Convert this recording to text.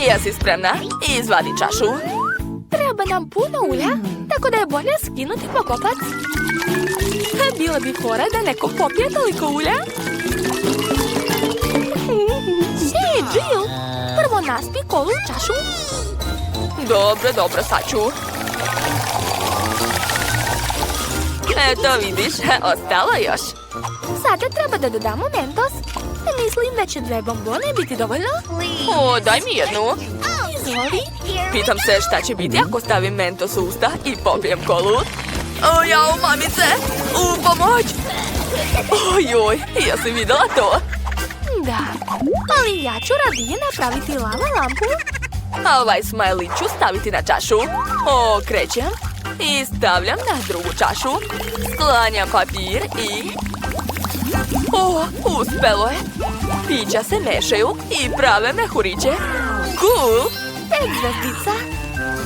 Jesi spremna? Izvadi čašu. Treba nam puno ulja, tako da je bolje skinuti pokopac. Bila bi fora da neko popije toliko ulja. Hej, Jill, prvo naspi kolu u čašu. Dobro, sad ću. Eto, vidiš, ostalo još. Sada treba da dodamo mentos. Mislim da će 2 bombone biti dovoljno. O, daj mi jednu. Izvoli. Pitam se šta će biti ako stavim mentos u usta i popijem kolu. O, jao, mamice! U pomoć! Ojoj, jesi videla to? Da, ali ja ću radije napraviti lava lampu. A ovaj smajli ću staviti na čašu. Okrećem i stavljam na drugu čašu. Sklanjam papir i... O, uspelo je! Pića se mešaju i prave mehuriće. Cool! 5 zvezdica.